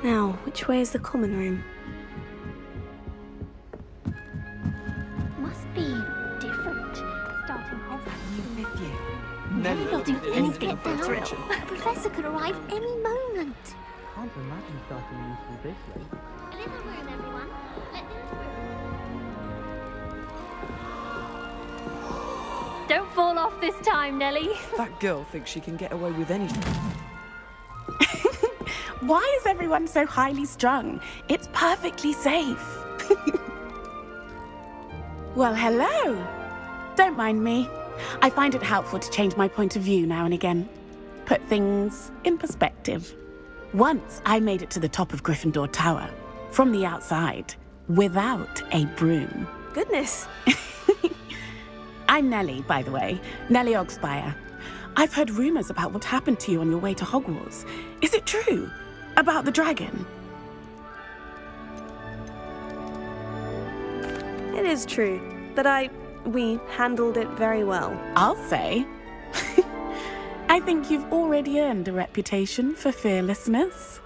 Now, which way is the common room? Must be different. Starting Hogwarts. With you. Maybe they'll do anything for a thrill. attention. A professor could arrive any moment. Can't imagine starting a new school this late. A little room, everyone. Let them through. Don't fall off this time, Nellie. That girl thinks she can get away with anything. Why is everyone so highly strung? It's perfectly safe. Well, hello. Don't mind me. I find it helpful to change my point of view now and again. Put things in perspective. Once I made it to the top of Gryffindor Tower, from the outside, without a broom. Goodness. I'm Nellie, by the way. Nellie Ogspire. I've heard rumors about what happened to you on your way to Hogwarts. Is it true? About the dragon? It is true, but we handled it very well. I'll say. I think you've already earned a reputation for fearlessness.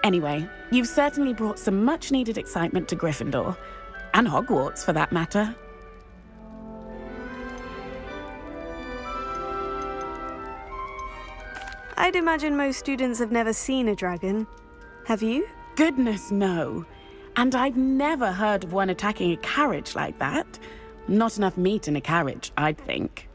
Anyway, you've certainly brought some much-needed excitement to Gryffindor. And Hogwarts, for that matter. I'd imagine most students have never seen a dragon. Have you? Goodness, no. And I've never heard of one attacking a carriage like that. Not enough meat in a carriage, I'd think.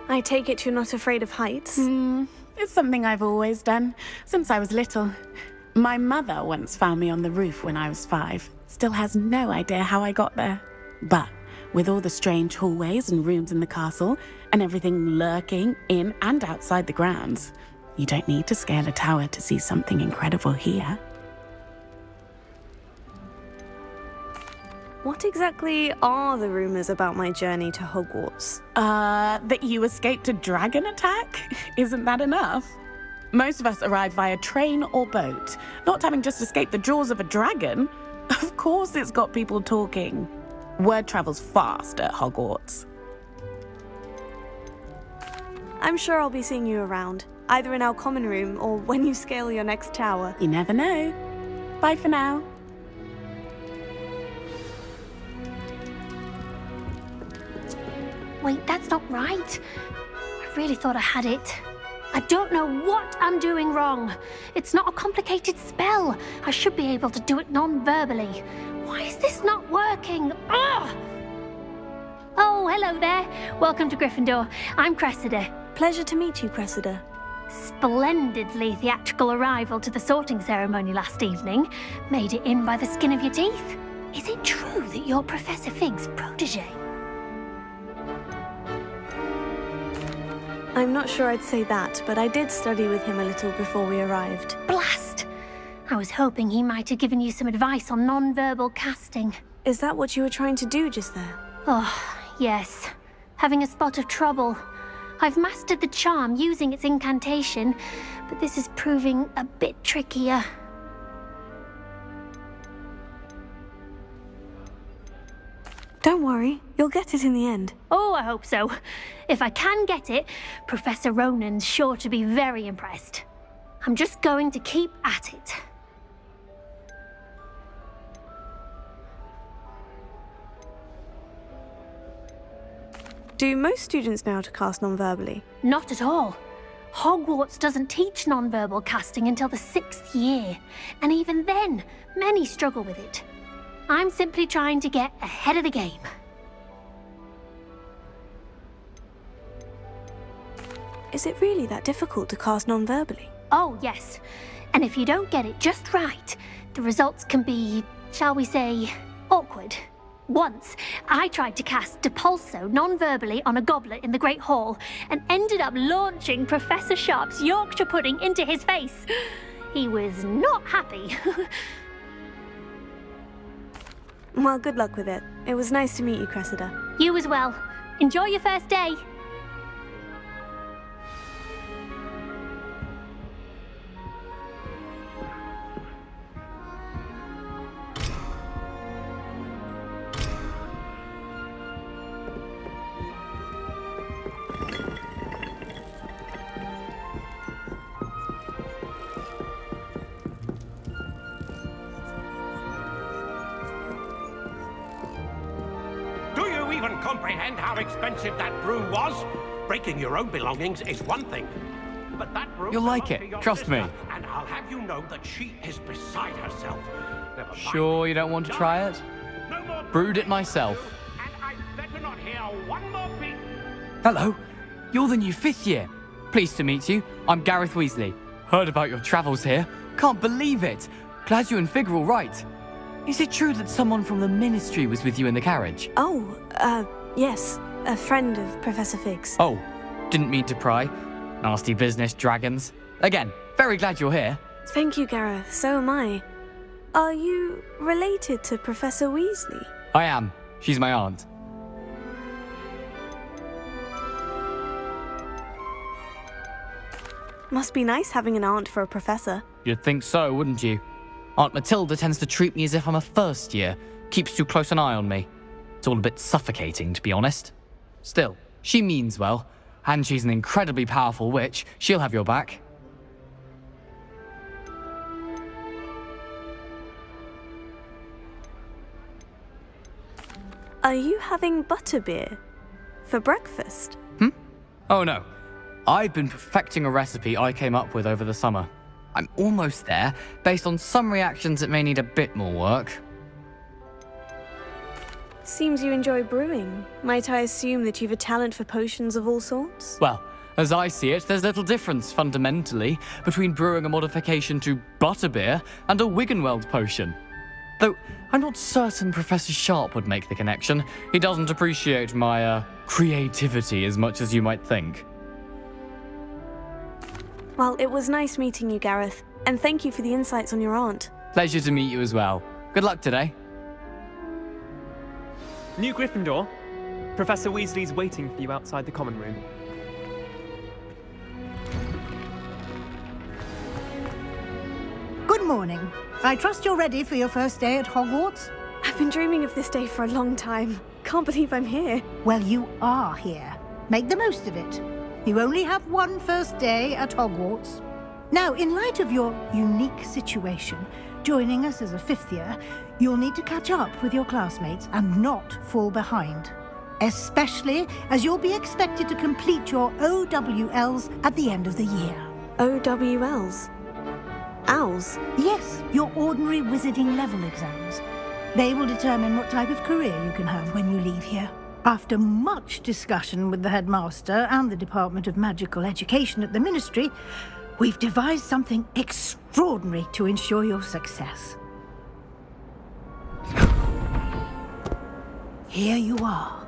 I take it you're not afraid of heights? It's something I've always done, since I was little. My mother once found me on the roof when I was 5. Still has no idea how I got there. But with all the strange hallways and rooms in the castle, and everything lurking in and outside the grounds, you don't need to scale a tower to see something incredible here. What exactly are the rumors about my journey to Hogwarts? That you escaped a dragon attack? Isn't that enough? Most of us arrive via train or boat, not having just escaped the jaws of a dragon. Of course it's got people talking. Word travels fast at Hogwarts. I'm sure I'll be seeing you around, either in our common room or when you scale your next tower. You never know. Bye for now. Wait, that's not right. I really thought I had it. I don't know what I'm doing wrong. It's not a complicated spell. I should be able to do it non-verbally. Why is this not working? Ugh! Oh, hello there. Welcome to Gryffindor. I'm Cressida. Pleasure to meet you, Cressida. Splendidly theatrical arrival to the sorting ceremony last evening. Made it in by the skin of your teeth. Is it true that you're Professor Fig's protege? I'm not sure I'd say that, but I did study with him a little before we arrived. Blast! I was hoping he might have given you some advice on non-verbal casting. Is that what you were trying to do just there? Oh, yes. Having a spot of trouble. I've mastered the charm using its incantation, but this is proving a bit trickier. Don't worry, you'll get it in the end. Oh, I hope so. If I can get it, Professor Ronan's sure to be very impressed. I'm just going to keep at it. Do most students know how to cast non-verbally? Not at all. Hogwarts doesn't teach non-verbal casting until the 6th year, and even then, many struggle with it. I'm simply trying to get ahead of the game. Is it really that difficult to cast non-verbally? Oh, yes. And if you don't get it just right, the results can be, shall we say, awkward. Once, I tried to cast Depulso non-verbally on a goblet in the Great Hall and ended up launching Professor Sharp's Yorkshire pudding into his face. He was not happy. Well, good luck with it. It was nice to meet you, Cressida. You as well. Enjoy your first day. comprehend how expensive that broom was? Breaking your own belongings is one thing. But that broom You'll like belonged it, to your trust me. sister, and I'll have you know that she is beside herself. Never mind. Sure you don't want to try it? No more Brewed it myself. And I better not hear one more beat. Hello, you're the new 5th year. Pleased to meet you. I'm Gareth Weasley. Heard about your travels here. Can't believe it. Glad you and Fig are all right. Is it true that someone from the Ministry was with you in the carriage? Oh, yes. A friend of Professor Fig's. Oh, didn't mean to pry. Nasty business, dragons. Again, very glad you're here. Thank you, Gareth. So am I. Are you related to Professor Weasley? I am. She's my aunt. Must be nice having an aunt for a professor. You'd think so, wouldn't you? Aunt Matilda tends to treat me as if I'm a first year. Keeps too close an eye on me. It's all a bit suffocating, to be honest. Still, she means well. And she's an incredibly powerful witch. She'll have your back. Are you having butterbeer for breakfast? Oh no. I've been perfecting a recipe I came up with over the summer. I'm almost there. Based on some reactions, it may need a bit more work. Seems you enjoy brewing. Might I assume that you've a talent for potions of all sorts? Well, as I see it, there's little difference, fundamentally, between brewing a modification to butterbeer and a Wiggenweld potion. Though, I'm not certain Professor Sharp would make the connection. He doesn't appreciate my, creativity as much as you might think. Well, it was nice meeting you, Gareth. And thank you for the insights on your aunt. Pleasure to meet you as well. Good luck today. New Gryffindor. Professor Weasley's waiting for you outside the common room. Good morning. I trust you're ready for your first day at Hogwarts? I've been dreaming of this day for a long time. Can't believe I'm here. Well, you are here. Make the most of it. You only have one first day at Hogwarts. Now, in light of your unique situation, joining us as a 5th year, you'll need to catch up with your classmates and not fall behind. Especially as you'll be expected to complete your OWLs at the end of the year. OWLs? Owls? Yes, your ordinary wizarding level exams. They will determine what type of career you can have when you leave here. After much discussion with the headmaster and the Department of Magical Education at the Ministry, we've devised something extraordinary to ensure your success. Here you are.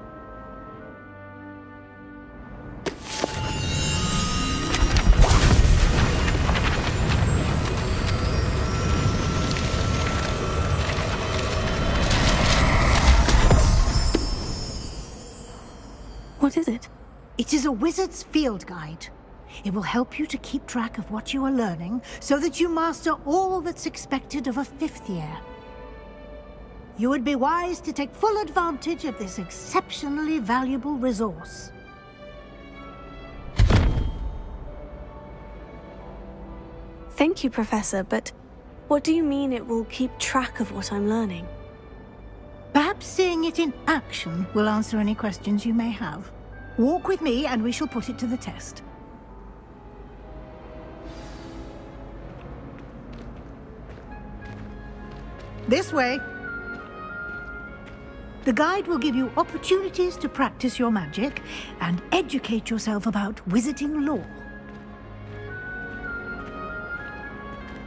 What is it? It is a wizard's field guide. It will help you to keep track of what you are learning so that you master all that's expected of a 5th year. You would be wise to take full advantage of this exceptionally valuable resource. Thank you, Professor, but what do you mean it will keep track of what I'm learning? Perhaps seeing it in action will answer any questions you may have. Walk with me and we shall put it to the test. This way. The guide will give you opportunities to practice your magic and educate yourself about wizarding lore.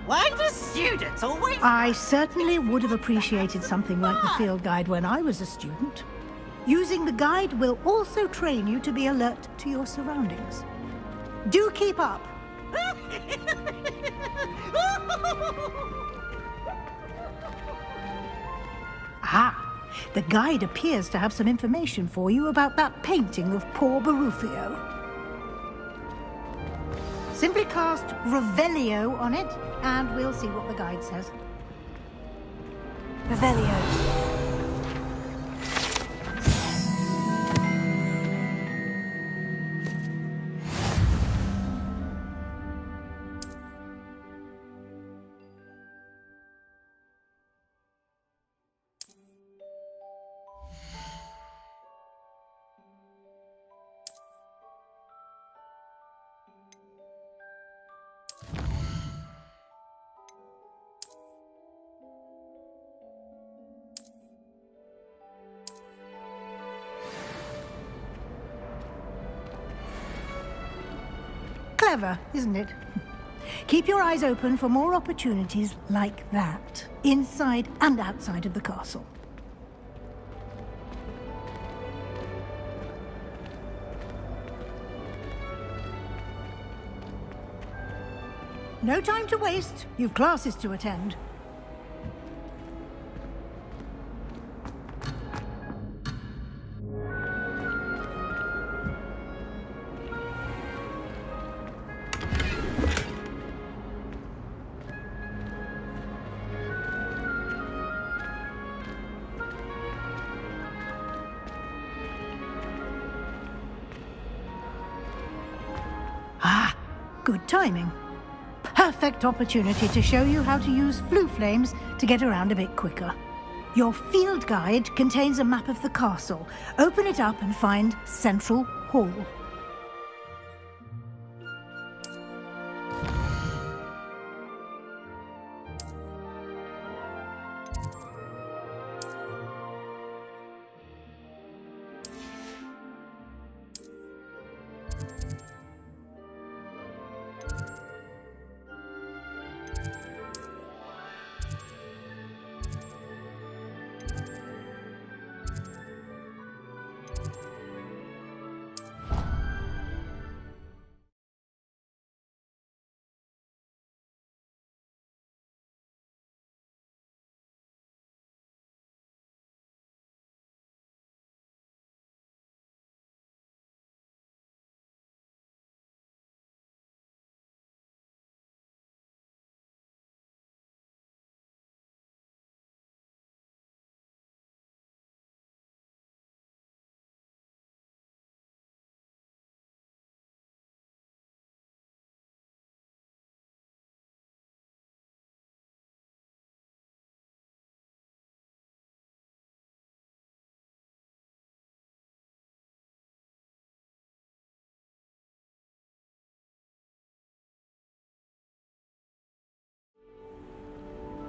Why do students always... I certainly would have appreciated something like the field guide when I was a student. Using the guide will also train you to be alert to your surroundings. Do keep up. Ah, the guide appears to have some information for you about that painting of poor Barufio. Simply cast Revelio on it, and we'll see what the guide says. Revelio. Clever, isn't it? Keep your eyes open for more opportunities like that, inside and outside of the castle. No time to waste. You've classes to attend. Ah, good timing. Perfect opportunity to show you how to use flue flames to get around a bit quicker. Your field guide contains a map of the castle. Open it up and find Central Hall.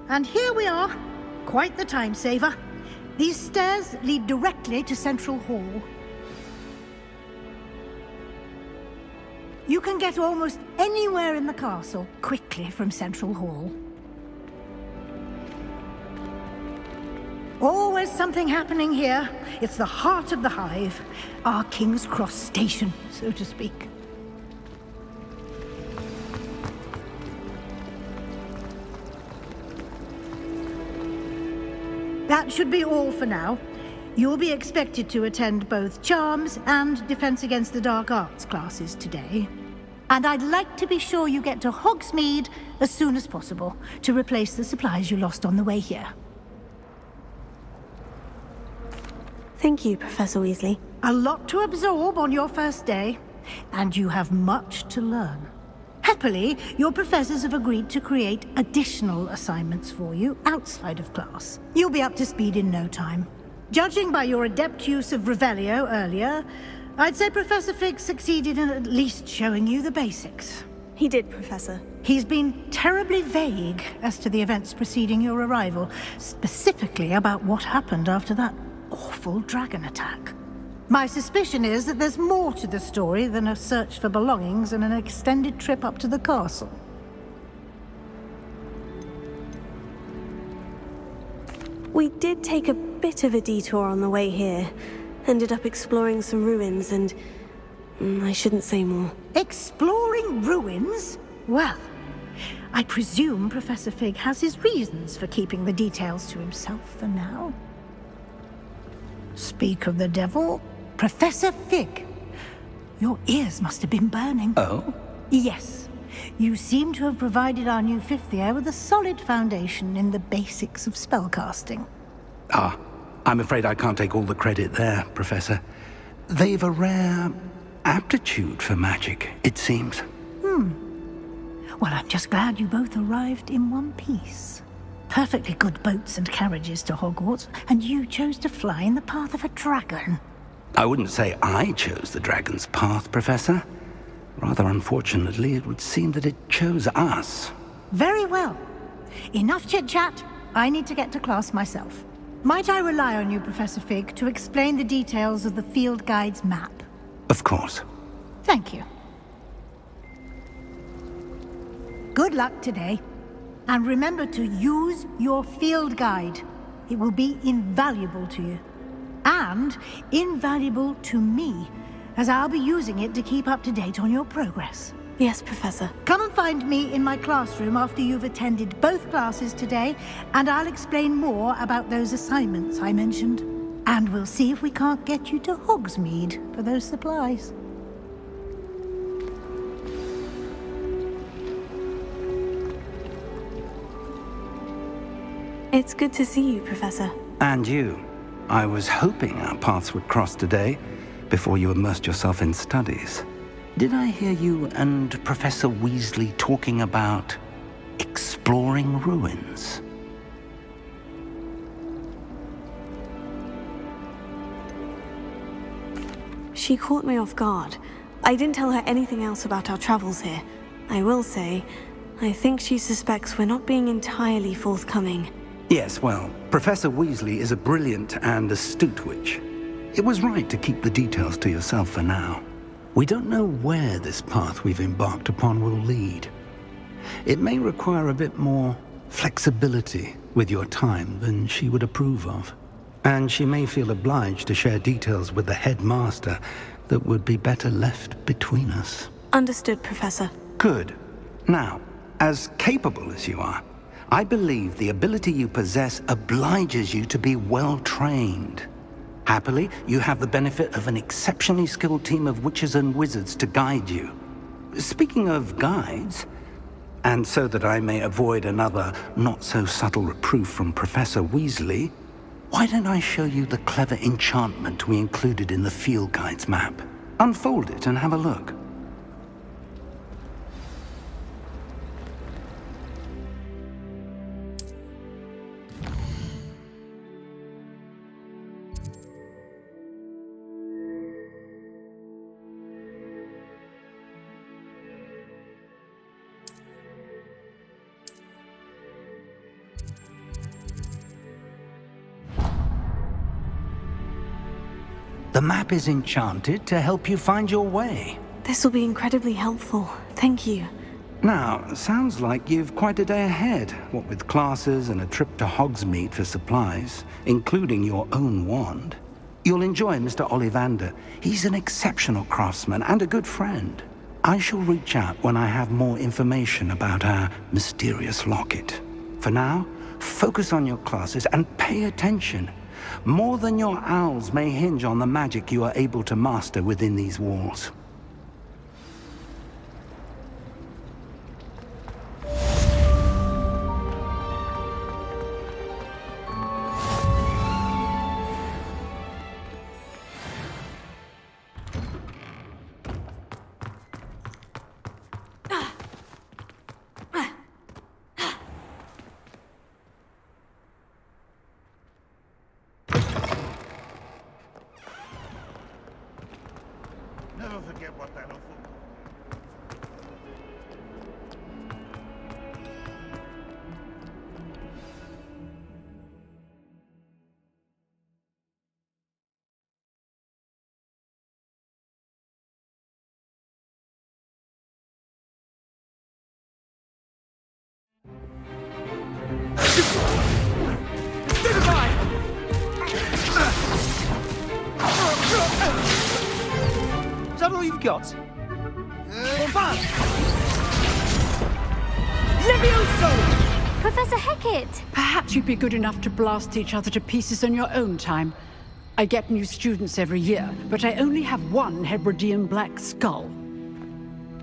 And here we are. Quite the time saver. These stairs lead directly to Central Hall. You can get almost anywhere in the castle quickly from Central Hall. Always something happening here. It's the heart of the hive. Our King's Cross station, so to speak. That should be all for now. You'll be expected to attend both Charms and Defense Against the Dark Arts classes today. And I'd like to be sure you get to Hogsmeade as soon as possible to replace the supplies you lost on the way here. Thank you, Professor Weasley. A lot to absorb on your first day, and you have much to learn. Happily, your professors have agreed to create additional assignments for you outside of class. You'll be up to speed in no time. Judging by your adept use of Revelio earlier, I'd say Professor Fig succeeded in at least showing you the basics. He did, Professor. He's been terribly vague as to the events preceding your arrival, specifically about what happened after that awful dragon attack. My suspicion is that there's more to the story than a search for belongings and an extended trip up to the castle. We did take a bit of a detour on the way here. Ended up exploring some ruins and... I shouldn't say more. Exploring ruins? Well, I presume Professor Fig has his reasons for keeping the details to himself for now. Speak of the devil, Professor Fig. Your ears must have been burning. Oh? Yes. You seem to have provided our new fifth year with a solid foundation in the basics of spellcasting. Ah, I'm afraid I can't take all the credit there, Professor. They've a rare aptitude for magic, it seems. Well, I'm just glad you both arrived in one piece. Perfectly good boats and carriages to Hogwarts, and you chose to fly in the path of a dragon. I wouldn't say I chose the dragon's path, Professor. Rather unfortunately, it would seem that it chose us. Very well. Enough chit-chat. I need to get to class myself. Might I rely on you, Professor Fig, to explain the details of the field guide's map? Of course. Thank you. Good luck today. And remember to use your field guide. It will be invaluable to you. And invaluable to me, as I'll be using it to keep up to date on your progress. Yes, Professor. Come and find me in my classroom after you've attended both classes today, and I'll explain more about those assignments I mentioned. And we'll see if we can't get you to Hogsmeade for those supplies. It's good to see you, Professor. And you. I was hoping our paths would cross today, before you immersed yourself in studies. Did I hear you and Professor Weasley talking about exploring ruins? She caught me off guard. I didn't tell her anything else about our travels here. I will say, I think she suspects we're not being entirely forthcoming. Yes, well, Professor Weasley is a brilliant and astute witch. It was right to keep the details to yourself for now. We don't know where this path we've embarked upon will lead. It may require a bit more flexibility with your time than she would approve of. And she may feel obliged to share details with the headmaster that would be better left between us. Understood, Professor. Good. Now, as capable as you are, I believe the ability you possess obliges you to be well-trained. Happily, you have the benefit of an exceptionally skilled team of witches and wizards to guide you. Speaking of guides, and so that I may avoid another not-so-subtle reproof from Professor Weasley, why don't I show you the clever enchantment we included in the field guide's map? Unfold it and have a look. The map is enchanted to help you find your way. This will be incredibly helpful. Thank you. Now, sounds like you've quite a day ahead, what with classes and a trip to Hogsmeade for supplies, including your own wand. You'll enjoy Mr. Ollivander. He's an exceptional craftsman and a good friend. I shall reach out when I have more information about our mysterious locket. For now, focus on your classes and pay attention. More than your owls may hinge on the magic you are able to master within these walls. Never forget what that awful... Is that all you've got? Levioso! Professor Hecat! Perhaps you'd be good enough to blast each other to pieces in your own time. I get new students every year, but I only have one Hebridean black skull.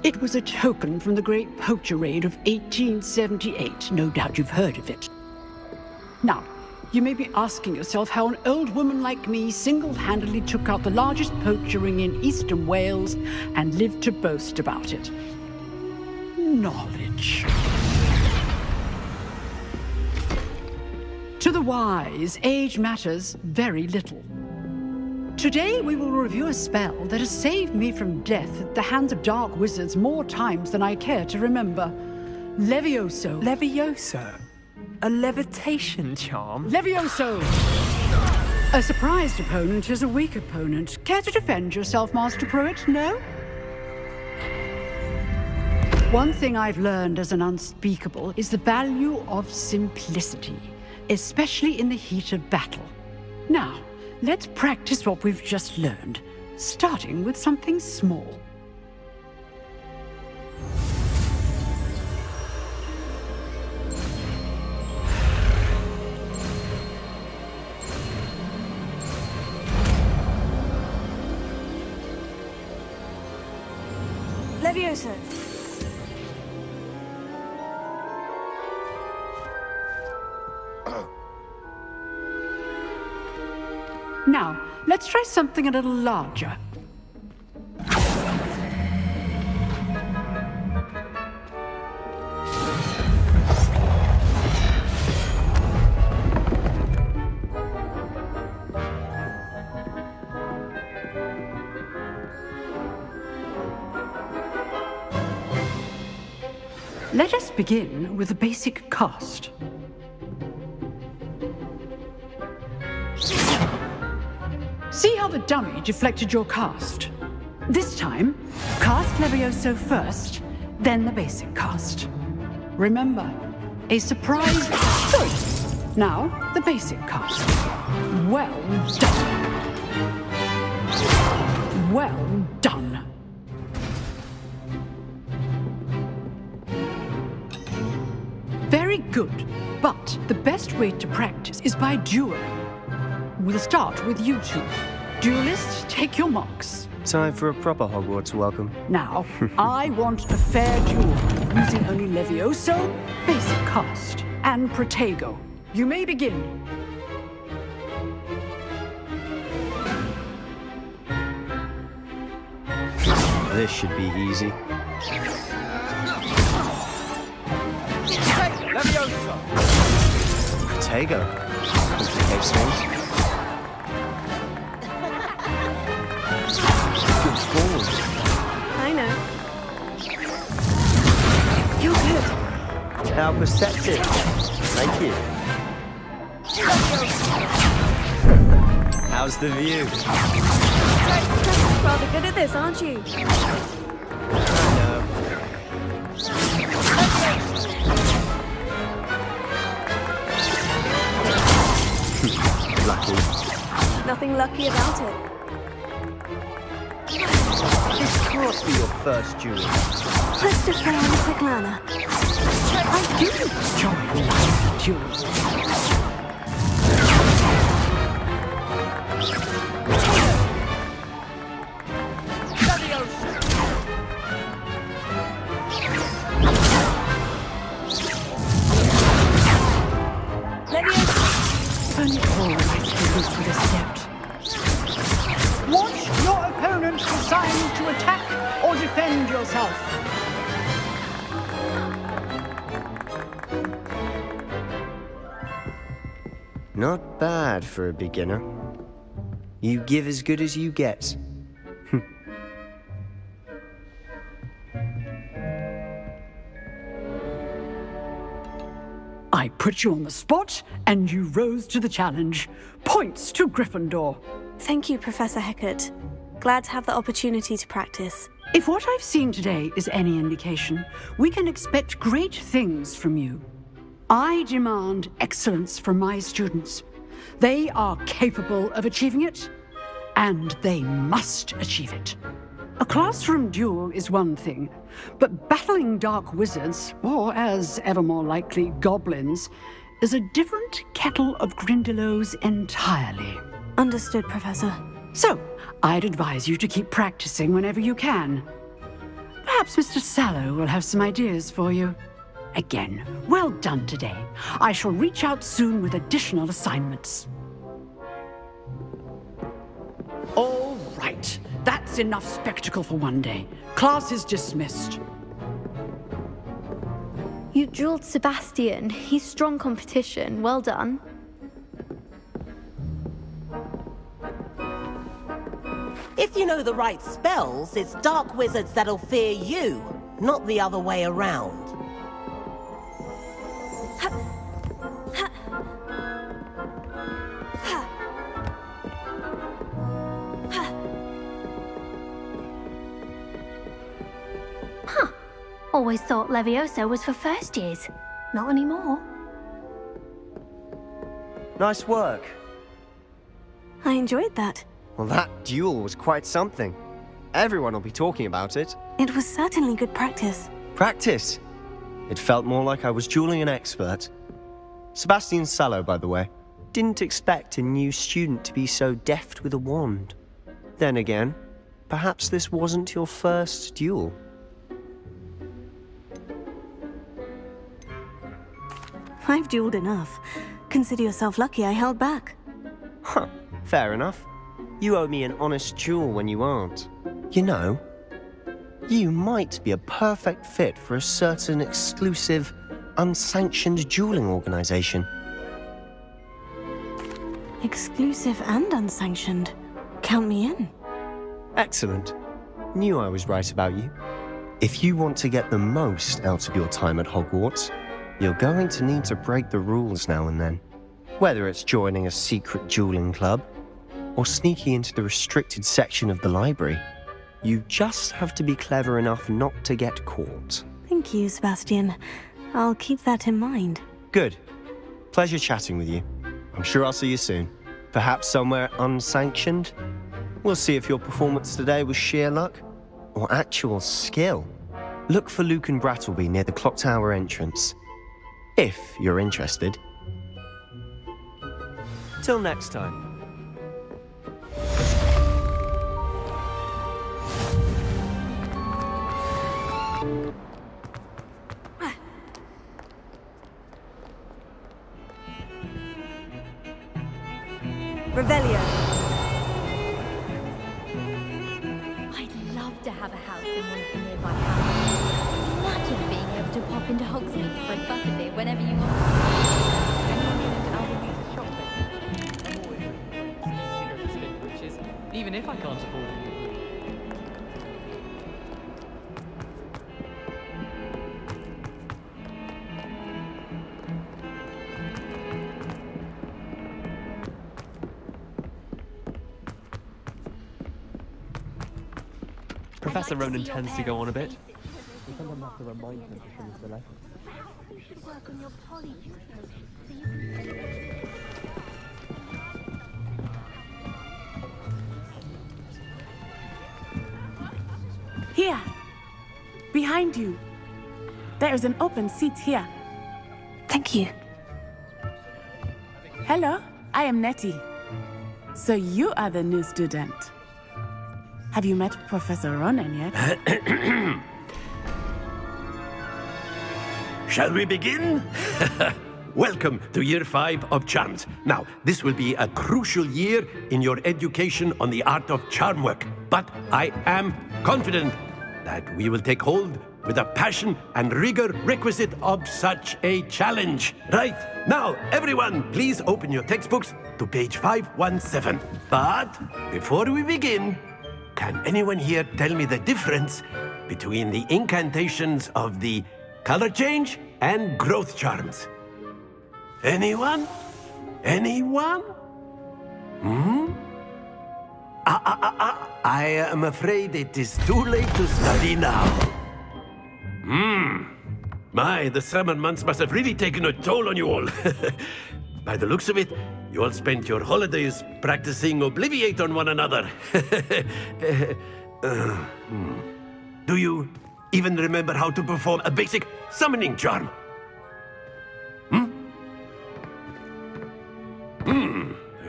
It was a token from the Great Poacher Raid of 1878. No doubt you've heard of it. Now, you may be asking yourself how an old woman like me single-handedly took out the largest poacher ring in eastern Wales and lived to boast about it. Knowledge. To the wise, age matters very little. Today we will review a spell that has saved me from death at the hands of dark wizards more times than I care to remember. Levioso. Levioso? A levitation charm? Levioso! A surprised opponent is a weak opponent. Care to defend yourself, Master Pruitt? No? One thing I've learned as an unspeakable is the value of simplicity, especially in the heat of battle. Now, let's practice what we've just learned, starting with something small. Levioso. Now, let's try something a little larger. Let us begin with a basic cast. See how the dummy deflected your cast? This time, cast Levioso first, then the basic cast. Remember, a surprise. Good. Now, the basic cast. Well done. Well done. Very good, but the best way to practice is by dueling. We'll start with you two. Duelists, take your marks. Time for a proper Hogwarts welcome. Now, I want a fair duel, using only Levioso, basic cast, and Protego. You may begin. This should be easy. Leviosa! Protego. Complicates things. Good forward. I know. You're good. How perceptive. Thank you. How's the view? You're rather good at this, aren't you? I know. Lucky. Nothing lucky about it. This can't be your first duel. Let's just say I'm a quick learner. I do enjoy duels. Only always students would accept. Watch your opponent decide to attack or defend yourself. Not bad for a beginner. You give as good as you get. I put you on the spot, and you rose to the challenge. Points to Gryffindor. Thank you, Professor Hecat. Glad to have the opportunity to practice. If what I've seen today is any indication, we can expect great things from you. I demand excellence from my students. They are capable of achieving it, and they must achieve it. A classroom duel is one thing, but battling dark wizards, or as ever more likely, goblins, is a different kettle of Grindylows entirely. Understood, Professor. So, I'd advise you to keep practicing whenever you can. Perhaps Mr. Sallow will have some ideas for you. Again, well done today. I shall reach out soon with additional assignments. All right. That's enough spectacle for one day. Class is dismissed. You drilled Sebastian. He's strong competition. Well done. If you know the right spells, it's dark wizards that'll fear you, not the other way around. Always thought Levioso was for first years. Not anymore. Nice work. I enjoyed that. Well, that duel was quite something. Everyone will be talking about it. It was certainly good practice. Practice? It felt more like I was dueling an expert. Sebastian Sallow, by the way. Didn't expect a new student to be so deft with a wand. Then again, perhaps this wasn't your first duel. I've dueled enough. Consider yourself lucky I held back. Huh, fair enough. You owe me an honest duel when you aren't. You know, you might be a perfect fit for a certain exclusive, unsanctioned dueling organization. Exclusive and unsanctioned. Count me in. Excellent. Knew I was right about you. If you want to get the most out of your time at Hogwarts, you're going to need to break the rules now and then. Whether it's joining a secret dueling club, or sneaking into the restricted section of the library, you just have to be clever enough not to get caught. Thank you, Sebastian. I'll keep that in mind. Good. Pleasure chatting with you. I'm sure I'll see you soon. Perhaps somewhere unsanctioned? We'll see if your performance today was sheer luck or actual skill. Look for Luke and Brattleby near the clock tower entrance. If you're interested. Till next time. Revelio. I'd love to have a house in one of the nearby houses. Imagine being able to pop into Hogsmeade for a butterbeer whenever you want. Even if I can't afford it. Professor Ronan tends to go on a bit. We sometimes have to remind him to finish the lesson. You should work on your polyjuice. Here. Behind you. There is an open seat here. Thank you. Hello, I am Nettie. So you are the new student. Have you met Professor Ronan yet? Shall we begin? Welcome to Year 5 of Charms. Now, this will be a crucial year in your education on the art of charm work. But I am confident that we will take hold with the passion and rigor requisite of such a challenge. Right, now, everyone, please open your textbooks to page 517. But before we begin, can anyone here tell me the difference between the incantations of the color change and growth charms? Anyone? Anyone? I am afraid it is too late to study now. My, the summer months must have really taken a toll on you all. By the looks of it, you all spent your holidays practicing Obliviate on one another. Do you even remember how to perform a basic summoning charm?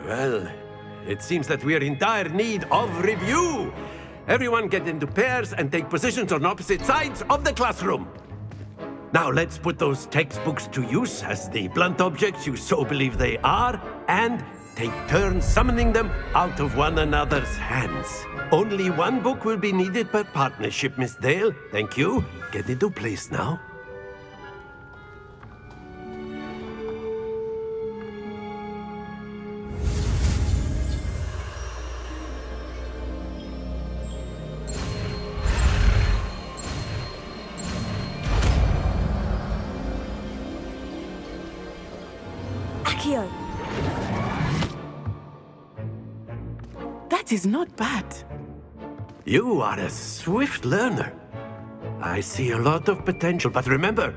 Well, it seems that we are in dire need of review. Everyone get into pairs and take positions on opposite sides of the classroom. Now let's put those textbooks to use as the blunt objects you so believe they are, and take turns summoning them out of one another's hands. Only one book will be needed per partnership, Miss Dale. Thank you. Get into place now. Accio. That is not bad. You are a swift learner. I see a lot of potential, but remember,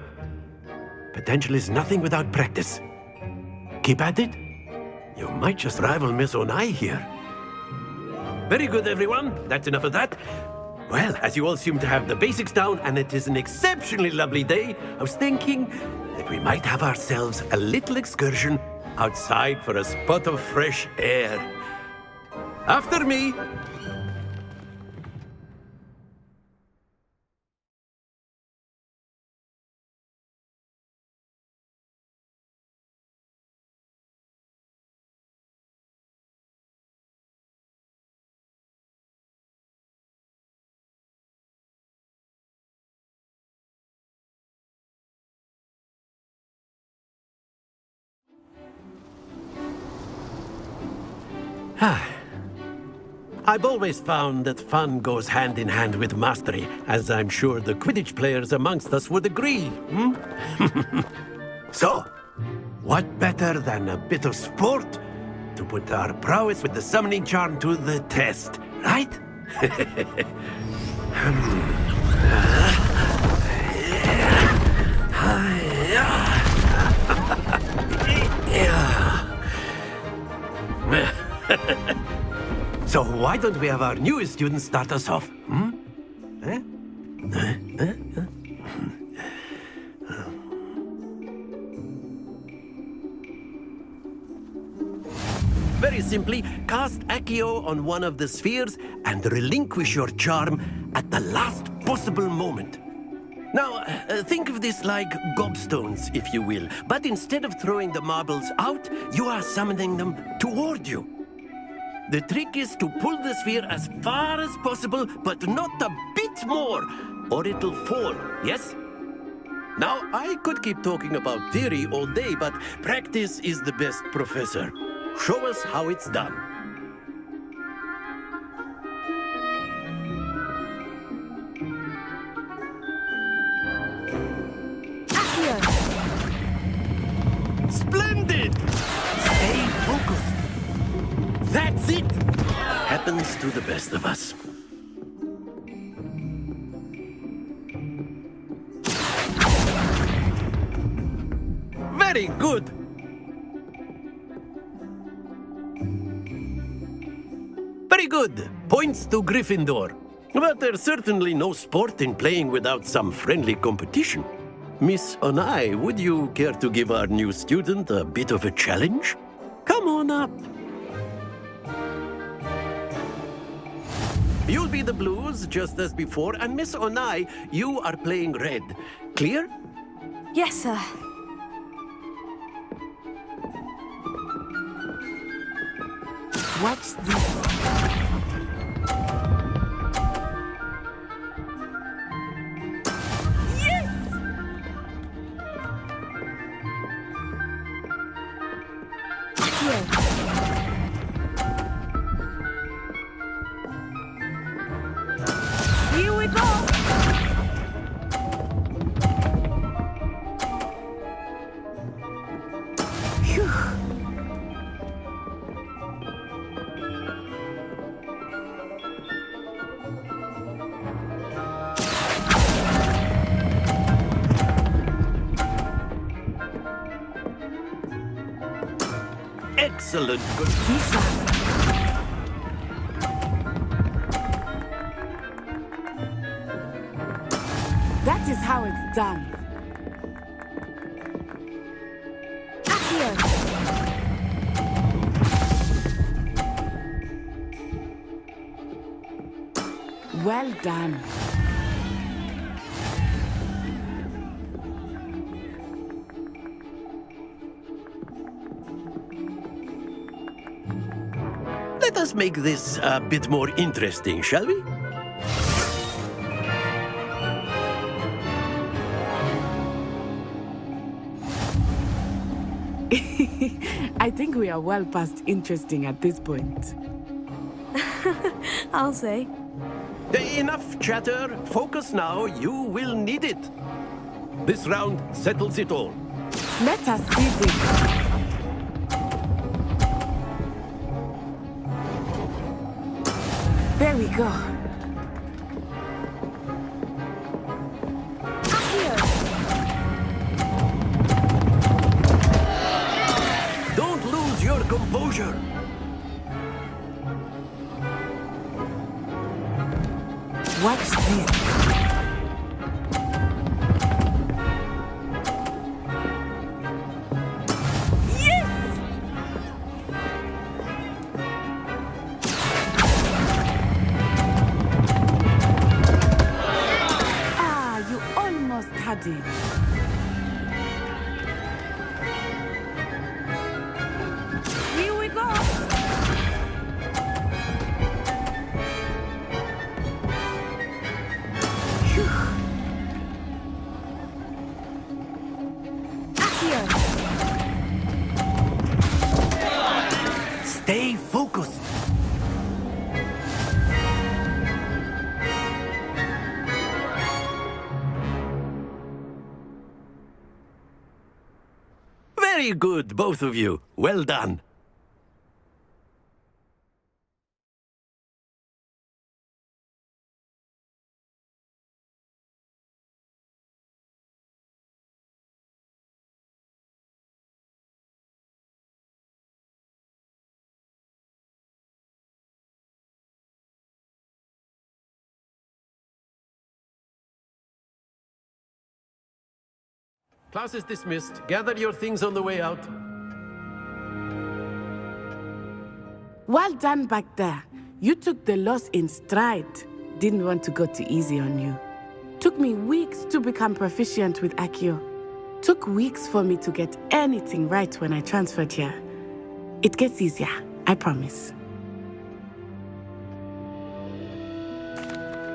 potential is nothing without practice. Keep at it. You might just rival Miss Onai here. Very good, everyone. That's enough of that. Well, as you all seem to have the basics down, and it is an exceptionally lovely day, I was thinking that we might have ourselves a little excursion outside for a spot of fresh air. After me. I've always found that fun goes hand in hand with mastery, as I'm sure the Quidditch players amongst us would agree. So, what better than a bit of sport to put our prowess with the summoning charm to the test, right? So why don't we have our newest student start us off? Very simply, cast Accio on one of the spheres and relinquish your charm at the last possible moment. Now, think of this like gobstones, if you will, but instead of throwing the marbles out, you are summoning them toward you. The trick is to pull the sphere as far as possible, but not a bit more, or it'll fall, yes? Now, I could keep talking about theory all day, but practice is the best professor. Show us how it's done. Splendid! Stay focused. That's it! Happens to the best of us. Very good! Very good! Points to Gryffindor. But there's certainly no sport in playing without some friendly competition. Miss Onai, would you care to give our new student a bit of a challenge? Come on up. You'll be the blues, just as before, and Miss Onai, you are playing red. Clear? Yes, sir. Watch this. Here we go! Excellent. Good. That is how it's done. Well done. Let us make this a bit more interesting, shall we? I think we are well past interesting at this point. I'll say. Enough chatter. Focus now. You will need it. This round settles it all. Let us see this. There we go. Watch this. Had it. Here we go. Stay focused. Very good, both of you. Well done. Class is dismissed. Gather your things on the way out. Well done back there. You took the loss in stride. Didn't want to go too easy on you. Took me weeks to become proficient with Accio. Took weeks for me to get anything right when I transferred here. It gets easier, I promise.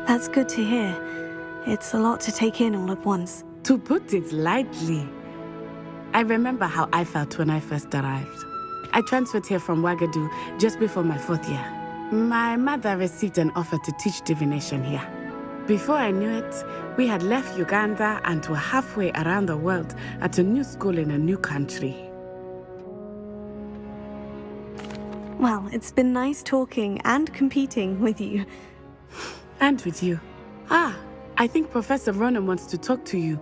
That's good to hear. It's a lot to take in all at once. To put it lightly, I remember how I felt when I first arrived. I transferred here from Ouagadougou just before my 4th year. My mother received an offer to teach divination here. Before I knew it, we had left Uganda and were halfway around the world at a new school in a new country. Well, it's been nice talking and competing with you. And with you. I think Professor Ronan wants to talk to you.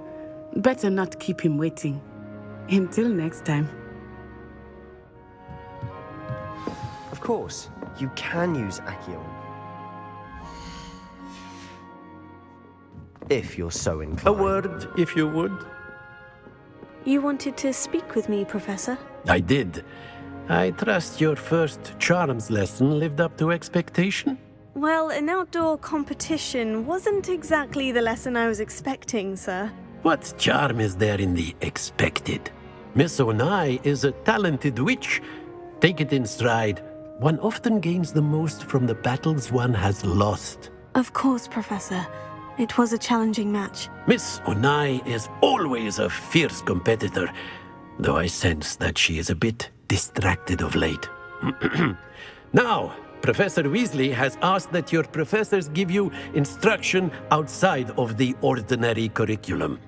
Better not keep him waiting. Until next time. Of course, you can use Accio. If you're so inclined. A word, if you would. You wanted to speak with me, Professor? I did. I trust your first charms lesson lived up to expectation? Well, an outdoor competition wasn't exactly the lesson I was expecting, sir. What charm is there in the expected? Miss Onai is a talented witch. Take it in stride. One often gains the most from the battles one has lost. Of course, Professor. It was a challenging match. Miss Onai is always a fierce competitor, though I sense that she is a bit distracted of late. Now, Professor Weasley has asked that your professors give you instruction outside of the ordinary curriculum.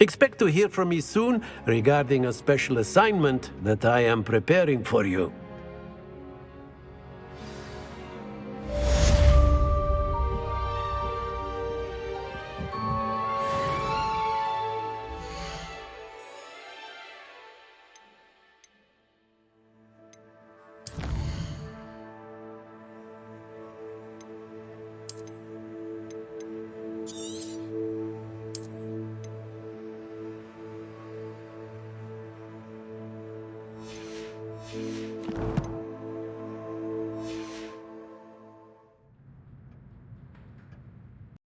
Expect to hear from me soon regarding a special assignment that I am preparing for you.